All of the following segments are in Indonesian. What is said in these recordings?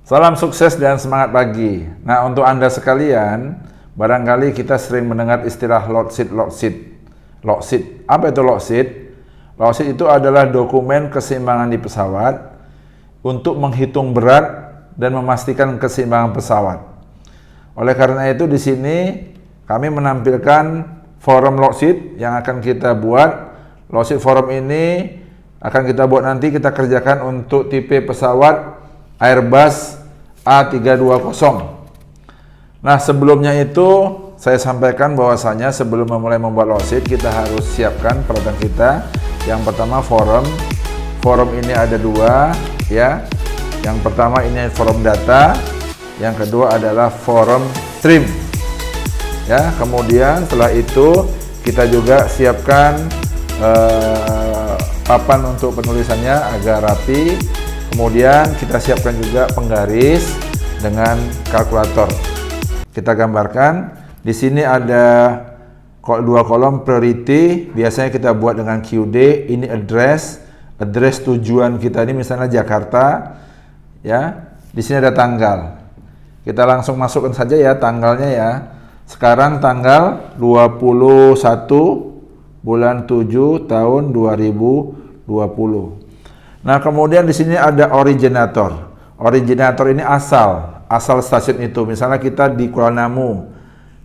Salam sukses dan semangat pagi. Nah, untuk Anda sekalian, barangkali kita sering mendengar istilah load sheet. Load sheet. Apa itu load sheet? Load sheet itu adalah dokumen keseimbangan di pesawat untuk menghitung berat dan memastikan keseimbangan pesawat. Oleh karena itu di sini kami menampilkan forum load sheet yang akan kita buat. Load sheet forum ini akan kita buat nanti, kita kerjakan untuk tipe pesawat Airbus A320. Nah, sebelumnya itu saya sampaikan bahwasanya sebelum memulai membuat load sheet kita harus siapkan peralatan kita. Yang pertama forum. Forum ini ada dua ya. Yang pertama ini forum data, yang kedua adalah forum stream. Ya, kemudian setelah itu kita juga siapkan papan untuk penulisannya agar rapi. Kemudian kita siapkan juga penggaris dengan kalkulator. Kita gambarkan. Di sini ada dua kolom priority. Biasanya kita buat dengan QD. Ini address tujuan kita ini misalnya Jakarta. Ya, di sini ada tanggal. Kita langsung masukkan saja ya tanggalnya ya. Sekarang tanggal 21 bulan 7 tahun 2020. Nah, kemudian di sini ada originator. Originator ini asal stasiun itu. Misalnya kita di Kuala Namu,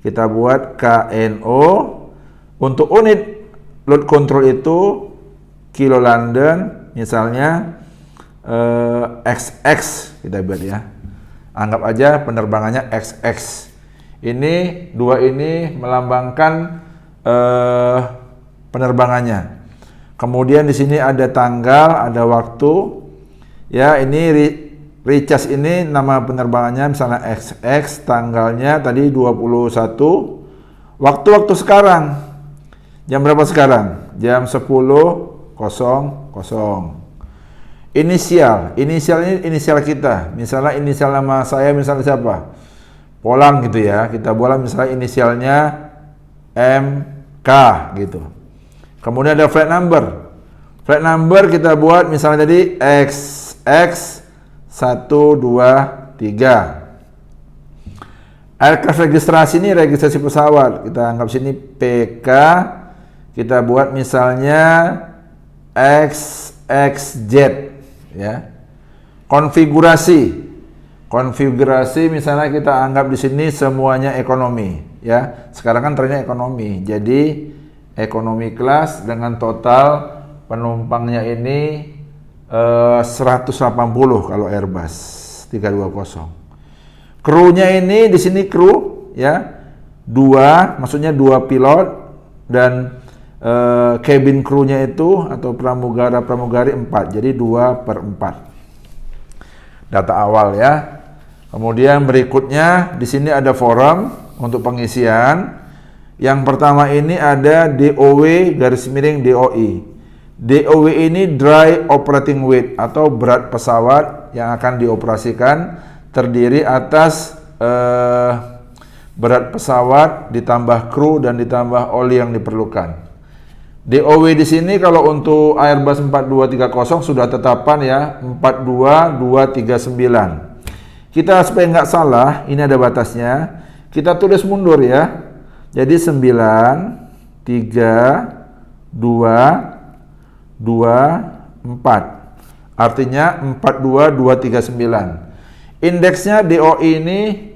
kita buat KNO. Untuk unit load control itu Kilo London, misalnya XX kita buat ya. Anggap aja penerbangannya XX. Ini dua ini melambangkan penerbangannya. Kemudian di sini ada tanggal, ada waktu. Ya, ini recharge ini nama penerbangannya misalnya XX, tanggalnya tadi 21. Waktu sekarang. Jam berapa sekarang? Jam 10.00. Inisial ini inisial kita. Misalnya inisial nama saya misalnya siapa? Polang gitu ya. Kita boleh misalnya inisialnya MK gitu. Kemudian ada flight number. Flight number kita buat misalnya tadi XX123. Aircraft registrasi ini registrasi pesawat. Kita anggap sini PK. Kita buat misalnya XXZ ya. Konfigurasi misalnya kita anggap di sini semuanya ekonomi ya. Sekarang kan trennya ekonomi. Jadi ekonomi kelas dengan total penumpangnya ini 180 kalau Airbus 320. Krunya ini di sini kru ya. Maksudnya dua pilot dan cabin krunya itu atau pramugari 4. Jadi 2/4. Data awal ya. Kemudian berikutnya di sini ada forum untuk pengisian. Yang pertama ini ada DOW _DOI. DOW ini Dry Operating Weight atau berat pesawat yang akan dioperasikan, terdiri atas berat pesawat ditambah kru dan ditambah oli yang diperlukan. DOW di sini kalau untuk Airbus 4230 sudah tetapan ya 42239. Kita supaya nggak salah, ini ada batasnya. Kita tulis mundur ya. Jadi 9, 3, 2, 4. Artinya 42239. Indeksnya DOI ini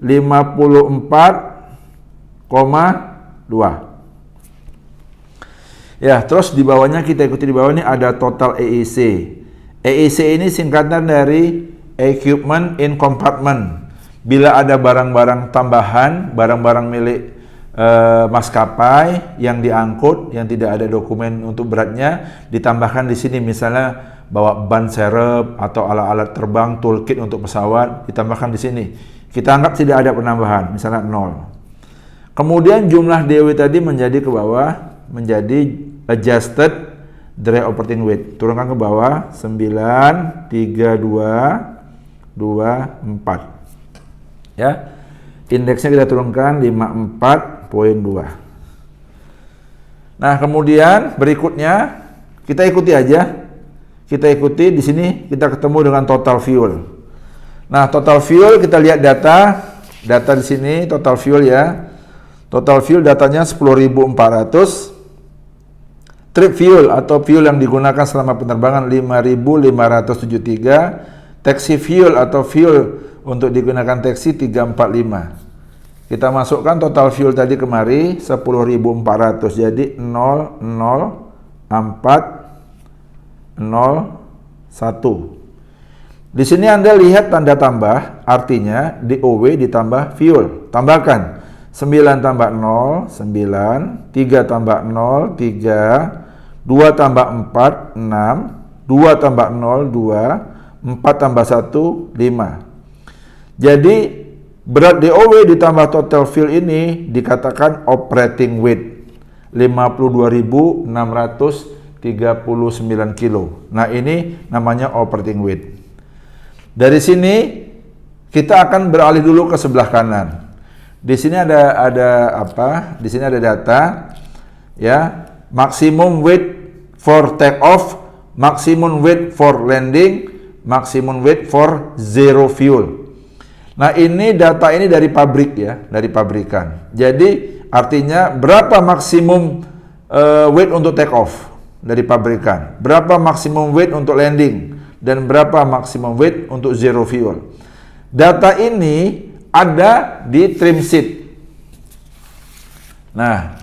54,2. Ya, terus di bawahnya kita ikuti di bawah ini ada total EIC. EIC ini singkatan dari Equipment in Compartment. Bila ada barang-barang tambahan, barang-barang milik maskapai yang diangkut yang tidak ada dokumen untuk beratnya, ditambahkan di sini misalnya bawa ban serep atau alat-alat terbang, toolkit untuk pesawat, ditambahkan di sini. Kita anggap tidak ada penambahan, misalnya 0. Kemudian jumlah DW tadi menjadi ke bawah, menjadi adjusted dry operating weight. Turunkan ke bawah 9, 3, 2, 4. Ya. Indeksnya kita turunkan 54,2. Nah, kemudian berikutnya kita ikuti aja. Kita ikuti di sini kita ketemu dengan total fuel. Nah, total fuel kita lihat data di sini total fuel ya. Total fuel datanya 10.400. Trip fuel atau fuel yang digunakan selama penerbangan 5.573. Taxi fuel atau fuel untuk digunakan taksi 345. Kita masukkan total fuel tadi kemari 10.400. Jadi 00401. Di sini Anda lihat tanda tambah, artinya DOW ditambah fuel. Tambahkan 9 tambah 0, 9, 3 tambah 0, 3, 2 tambah 4, 6, 2 tambah 0, 2, 4 tambah 1, 5. Jadi berat DOW ditambah total fuel ini dikatakan operating weight 52.639 kilo. Nah, ini namanya operating weight. Dari sini kita akan beralih dulu ke sebelah kanan. Di sini ada apa? Di sini ada data ya, maximum weight for take off, maximum weight for landing, maximum weight for zero fuel. Nah, ini data ini dari pabrik ya, dari pabrikan. Jadi artinya berapa maksimum weight untuk take off dari pabrikan, berapa maksimum weight untuk landing, dan berapa maksimum weight untuk zero fuel. Data ini ada di trim sheet. Nah,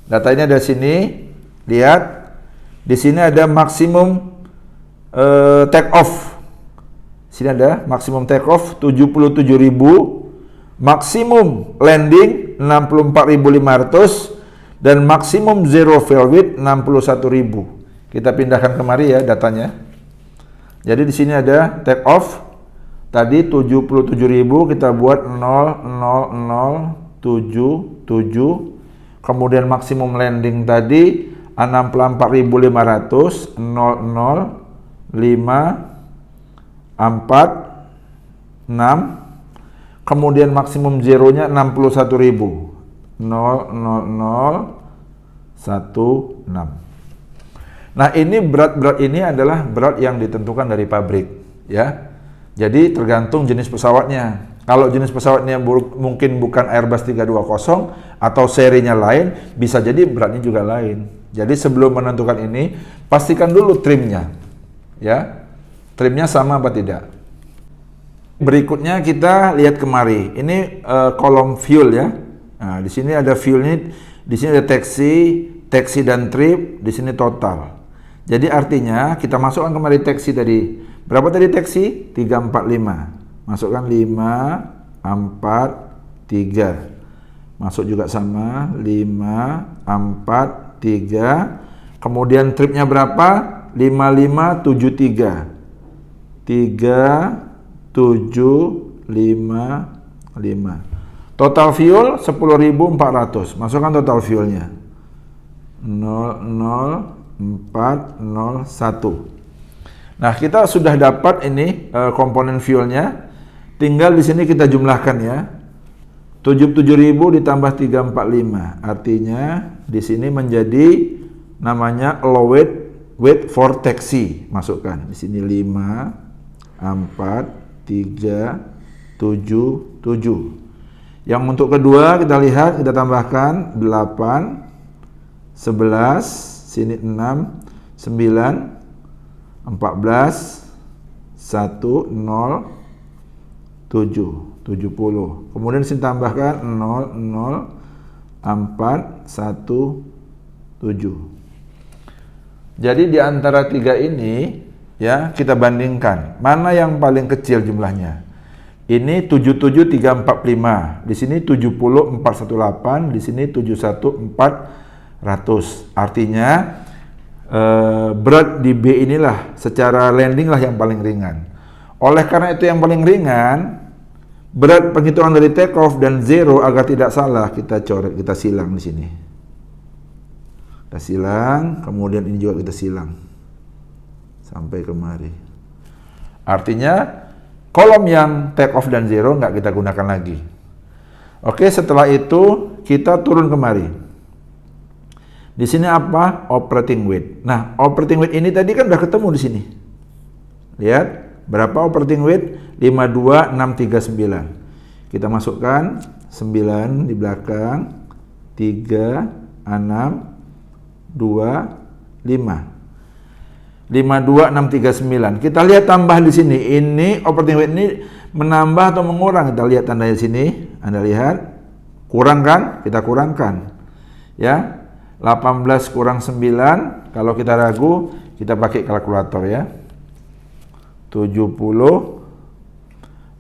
data ini ada sini. Lihat, di sini ada maksimum take off. Sini ada maksimum take off 77.000, maksimum landing 64.500, dan maksimum zero fuel weight 61.000. Kita pindahkan kemari ya datanya. Jadi di sini ada take off tadi 77.000, kita buat 00077. Kemudian maksimum landing tadi 64.500, 00546. Kemudian maksimum zeronya 61.000, 00016. Nah, ini berat-berat ini adalah berat yang ditentukan dari pabrik ya. Jadi tergantung jenis pesawatnya. Kalau jenis pesawatnya mungkin bukan Airbus 320 atau serinya lain, bisa jadi beratnya juga lain. Jadi sebelum menentukan ini, pastikan dulu trimnya ya. Trimnya sama apa tidak. Berikutnya kita lihat kemari. Ini kolom fuel ya. Nah, di sini ada fuel ini, di sini ada taxi dan trip, di sini total. Jadi artinya kita masukkan kemari taxi tadi. Berapa tadi taxi? 345. Masukkan 5, 4, 3. Masuk juga sama 5, 4, 3. Kemudian tripnya berapa? 5573. 3, 7, 5, 5. Total fuel 10.400. Masukkan total fuelnya. 00401. Nah, kita sudah dapat ini komponen fuelnya. Tinggal di sini kita jumlahkan ya. 77.000 ditambah 345. Artinya di sini menjadi namanya low weight for taxi. Masukkan di sini 5, 4, 3, 7, 7. Yang untuk kedua kita lihat, kita tambahkan 8, 11, sini 6, 9, 14, 1, 0, 7, 70. Kemudian sini tambahkan 0, 0, 4, 1, 7. Jadi di antara tiga ini ya, kita bandingkan mana yang paling kecil jumlahnya. Ini 77345, di sini 70418, di sini 71400. Artinya berat di B inilah secara landing lah yang paling ringan. Oleh karena itu yang paling ringan, berat penghitungan dari take off dan zero agar tidak salah kita coret, kita silang di sini. Kita silang, kemudian ini juga kita silang sampai kemari. Artinya kolom yang take off dan zero nggak kita gunakan lagi. Oke, setelah itu kita turun kemari. Di sini apa? Operating weight. Nah, operating weight ini tadi kan udah ketemu di sini. Lihat, Berapa operating weight? 52639. Kita masukkan 9 di belakang, 3, 6, 2, 5. 52639. Kita lihat tambah di sini. Ini operating weight ini menambah atau mengurang? Kita lihat tandanya di sini. Anda lihat, kurang kan? Kita kurangkan. Ya. 18 kurang 9. Kalau kita ragu, kita pakai kalkulator ya. 70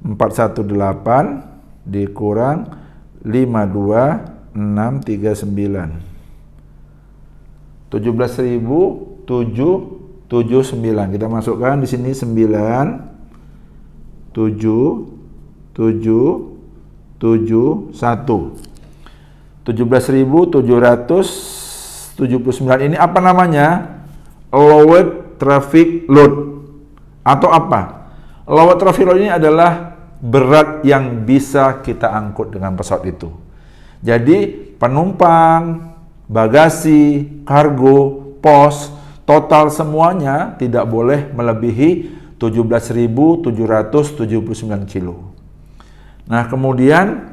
418 dikurang 52639. 17.779. Kita masukkan di sini 9 7 7 7 1. 17.779 ini apa namanya? Allowed traffic load atau apa? Allowed traffic load ini adalah berat yang bisa kita angkut dengan pesawat itu. Jadi penumpang, bagasi, kargo, pos, total semuanya tidak boleh melebihi 17.779 kilo. Nah, kemudian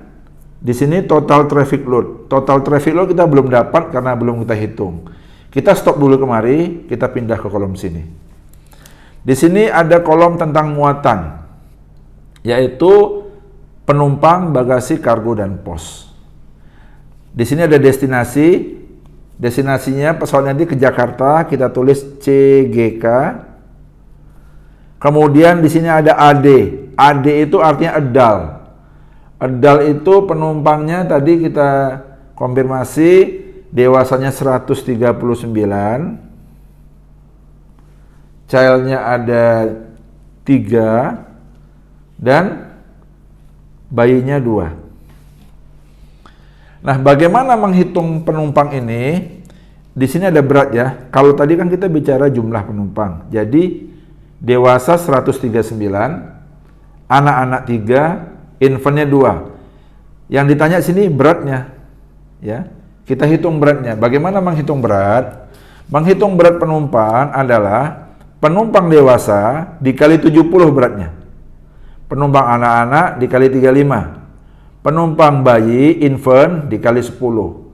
di sini total traffic load. Total traffic load kita belum dapat karena belum kita hitung. Kita stop dulu kemari, kita pindah ke kolom sini. Di sini ada kolom tentang muatan, yaitu penumpang, bagasi, kargo, dan pos. Di sini ada destinasi. Destinasinya pesawat nanti ke Jakarta, kita tulis CGK. Kemudian di sini ada AD. AD itu artinya edal. Edal itu penumpangnya tadi kita konfirmasi dewasanya 139. Childnya ada 3 dan bayinya 2. Nah, bagaimana menghitung penumpang ini? Di sini ada berat ya. Kalau tadi kan kita bicara jumlah penumpang. Jadi dewasa 139, anak-anak 3, infantnya 2. Yang ditanya sini beratnya. Ya. Kita hitung beratnya. Bagaimana menghitung berat? Menghitung berat penumpang adalah penumpang dewasa dikali 70 beratnya. Penumpang anak-anak dikali 35. Penumpang bayi, infant, dikali 10.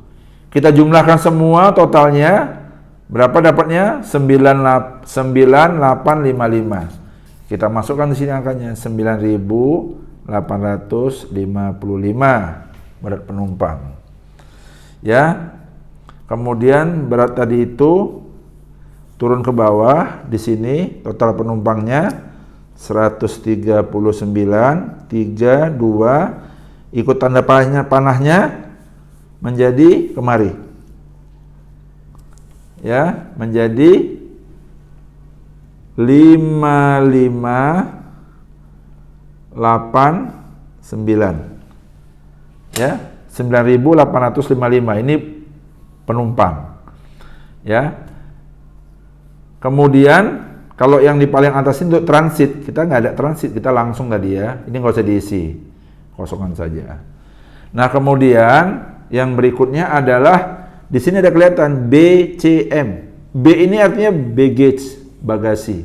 Kita jumlahkan semua totalnya, berapa dapatnya? 9855. Kita masukkan di sini angkanya, 9.855 berat penumpang. Ya. Kemudian berat tadi itu turun ke bawah, di sini total penumpangnya 139, 3, 2, ikut tanda panahnya menjadi kemari. Ya, menjadi 5589. Ya, 9.855 ini penumpang. Ya. Kemudian kalau yang di paling atas ini untuk transit, kita nggak ada transit, kita langsung tadi ya. Ini nggak usah diisi. Kosongan saja. Nah, kemudian yang berikutnya adalah di sini ada kelihatan BCM. B ini artinya baggage, bagasi.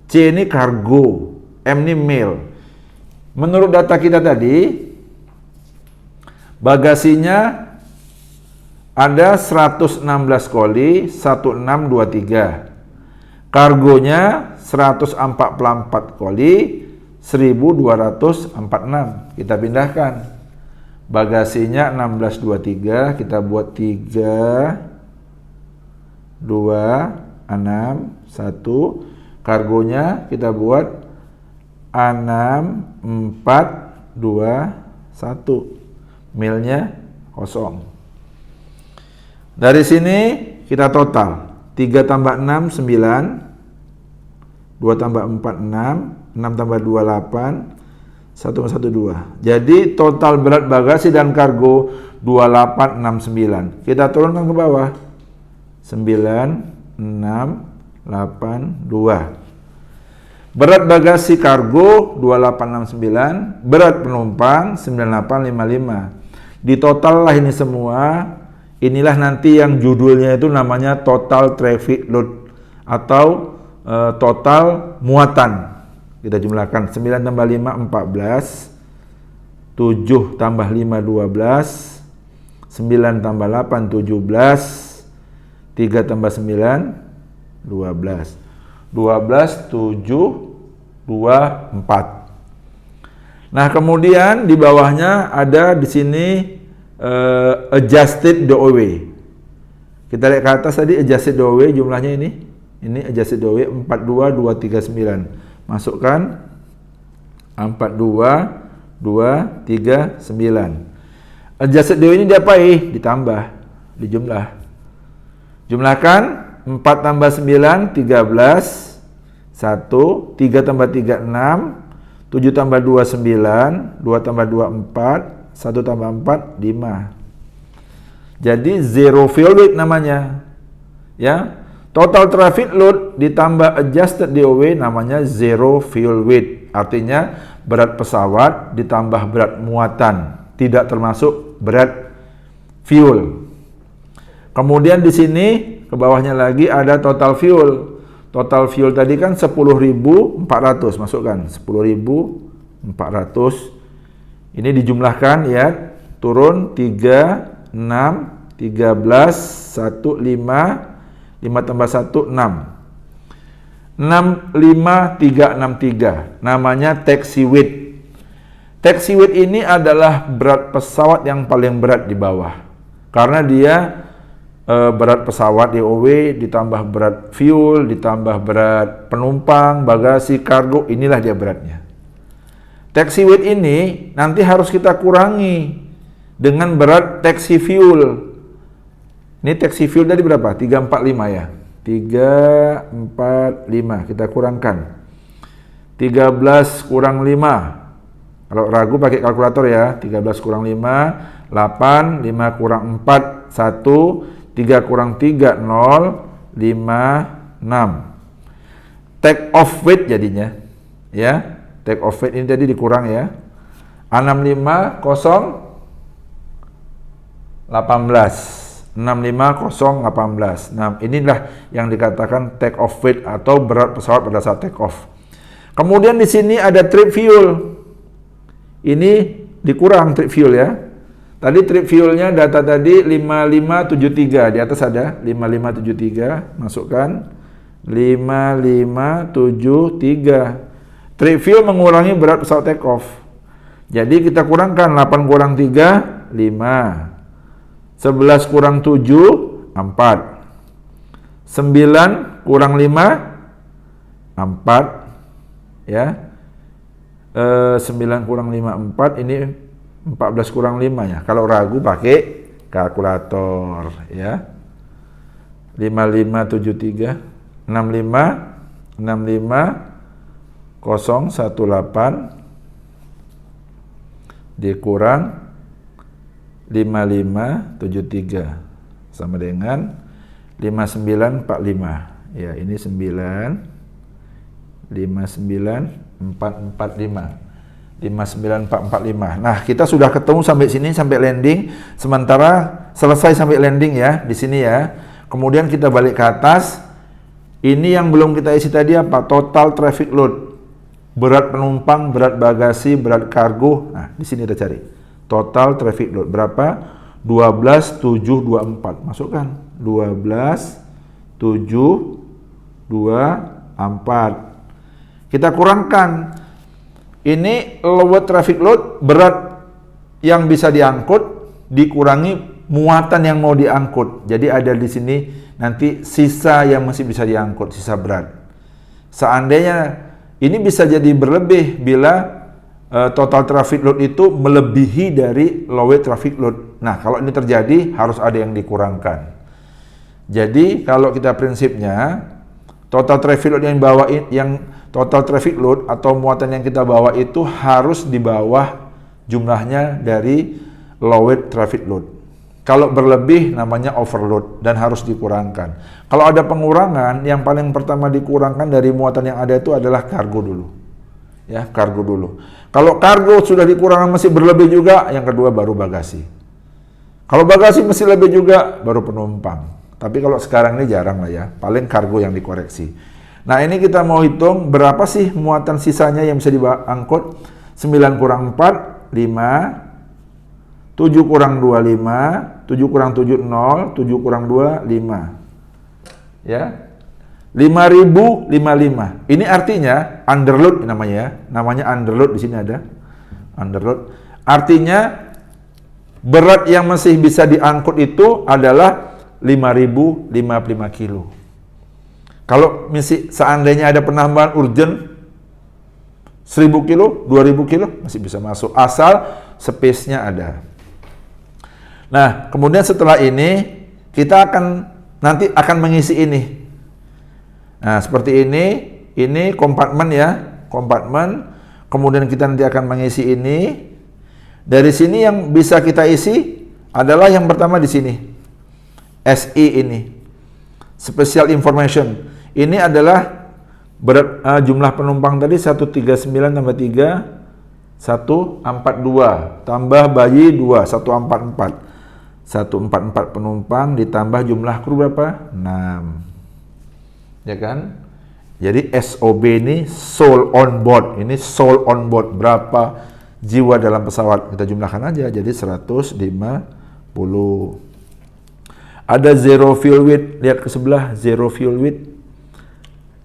C ini kargo, M ini mail. Menurut data kita tadi, bagasinya ada 116 koli 1623. Kargonya 144 koli 1246. Kita pindahkan. Bagasinya 1623, kita buat 3 2 6 1. Kargonya kita buat 6 4 2 1. Milnya kosong. Dari sini kita total 3 tambah 6 9, 2 tambah 4 6, 6 tambah 2 8, 1 tambah 1 2. Jadi total berat bagasi dan kargo 2869. Kita turunkan ke bawah. 9682. Berat bagasi kargo 2869, berat penumpang 9855. Di total lah ini semua. Inilah nanti yang judulnya itu namanya total traffic load atau total muatan. Kita jumlahkan 9 tambah 5 14, 7 tambah 5 12, 9 tambah 8 17, 3 tambah 9 12. 12 7 2 4. Nah, kemudian di bawahnya ada di sini adjusted DOW. Kita lihat ke atas tadi adjusted DOW jumlahnya ini. Ini adjusted DOW 42239. Masukkan 42239. Adjusted DOW ini diapain? Ditambah, dijumlah. Jumlahkan 4 tambah 9 13, 1, 3 tambah 3 6, 7 tambah 2 9, 2 tambah 2 4, 1 tambah 4 5. Jadi zero fuel weight namanya. Ya. Total traffic load ditambah adjusted DOW namanya zero fuel weight. Artinya berat pesawat ditambah berat muatan, tidak termasuk berat fuel. Kemudian di sini ke bawahnya lagi ada total fuel. Total fuel tadi kan 10.400, masukkan 10.400. Ini dijumlahkan ya, turun 3 6 13 1 5, 5 tambah 1 6. 65363. Namanya taxi weight. Taxi weight ini adalah berat pesawat yang paling berat di bawah. Karena dia berat pesawat DOW ditambah berat fuel, ditambah berat penumpang, bagasi, kargo, inilah dia beratnya. Taxi weight ini nanti harus kita kurangi dengan berat taxi fuel. Ini taxi fuel tadi berapa? 345 ya. 345 kita kurangkan. 13 kurang 5. Kalau ragu pakai kalkulator ya. 13 kurang 5, 8, 5 kurang 4, 1, 3 kurang 3, 0, 5, 6. Take off weight jadinya. Ya, take off weight ini tadi dikurang ya. 650 18. 65018. Nah, inilah yang dikatakan take off weight atau berat pesawat pada saat take off. Kemudian di sini ada trip fuel. Ini dikurang trip fuel ya. Tadi trip fuelnya data tadi 5573, di atas ada 5573, masukkan 5573. Trip fuel mengurangi berat pesawat take off. Jadi kita kurangkan 8 kurang 3 5. 11 kurang 7 4. 9 kurang 5 4 ya. 9 kurang 5 4, ini 14 kurang 5 ya. Kalau ragu pakai kalkulator ya. 5573 65 018 dikurang 5573 sama dengan 5945. Ya, ini 59445. 59445. Nah, kita sudah ketemu sampai sini, sampai landing. Sementara selesai sampai landing ya, di sini ya. Kemudian kita balik ke atas. Ini yang belum kita isi tadi apa? Total traffic load. Berat penumpang, berat bagasi, berat kargo. Nah, di sini kita cari. Total traffic load berapa? 12.724. Masukkan 12.724. Kita kurangkan. Ini lower traffic load, berat yang bisa diangkut dikurangi muatan yang mau diangkut. Jadi ada di sini nanti sisa yang masih bisa diangkut, sisa berat. Seandainya ini bisa jadi berlebih bila total traffic load itu melebihi dari lower traffic load. Nah, kalau ini terjadi harus ada yang dikurangkan. Jadi kalau kita prinsipnya total traffic load yang total traffic load atau muatan yang kita bawa itu harus di bawah jumlahnya dari lower traffic load. Kalau berlebih namanya overload dan harus dikurangkan. Kalau ada pengurangan, yang paling pertama dikurangkan dari muatan yang ada itu adalah kargo dulu. Ya, kargo dulu. Kalau kargo sudah dikurangkan masih berlebih juga, yang kedua baru bagasi. Kalau bagasi masih lebih juga, baru penumpang. Tapi kalau sekarang ini jarang lah ya, paling kargo yang dikoreksi. Nah, ini kita mau hitung berapa sih muatan sisanya yang bisa diangkut. 9 kurang 4, 5. 7 kurang 2, 5. 7 kurang 7, 0. 7 kurang 2, 5. Ya. 5055. Ini artinya underload namanya ya. Namanya underload, di sini ada. Underload. Artinya berat yang masih bisa diangkut itu adalah 5055 kilo. Kalau seandainya ada penambahan urgent 1000 kilo, 2000 kilo masih bisa masuk asal space-nya ada. Nah, kemudian setelah ini kita nanti akan mengisi ini. Nah, seperti ini kompartemen ya, kompartemen. Kemudian kita nanti akan mengisi ini. Dari sini yang bisa kita isi adalah yang pertama di sini. SI ini. Special Information. Ini adalah jumlah penumpang tadi 139 tambah 3 142 tambah bayi 2 144. 144 penumpang ditambah jumlah kru berapa? 6. Ya kan? Jadi SOB ini soul on board. Ini soul on board. Berapa jiwa dalam pesawat? Kita jumlahkan aja. Jadi 150. Ada zero fuel weight. Lihat ke sebelah. Zero fuel weight.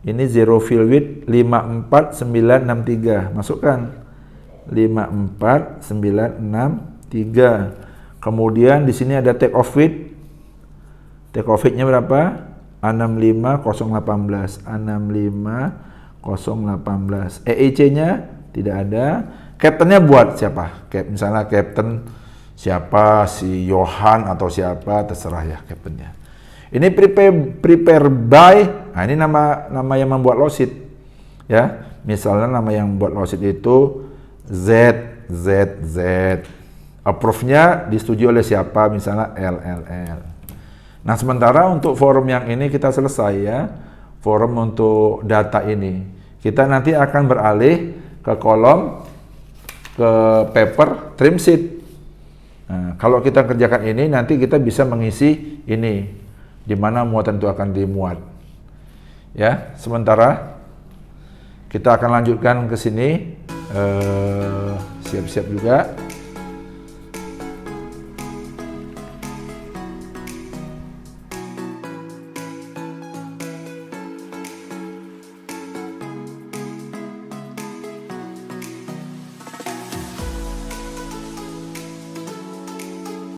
Ini zero fuel weight 54963. Masukkan. 54963. Kemudian di sini ada take off weight. Take off weight-nya berapa? 65018. 65018. EIC-nya tidak ada. Captain-nya buat siapa? Misalnya Captain siapa, si Johan atau siapa, terserah ya Captain-nya. Ini prepare by. Nah, ini nama yang membuat low seat. Ya, misalnya nama yang membuat low seat itu ZZZ. Approve-nya disetujui oleh siapa? Misalnya LLL. Nah, sementara untuk forum yang ini kita selesai ya. Forum untuk data ini. Kita nanti akan beralih ke kolom, ke paper, trim sheet. Nah, kalau kita kerjakan ini, nanti kita bisa mengisi ini. Di mana muatan itu akan dimuat. Ya, sementara kita akan lanjutkan ke sini. Siap-siap juga.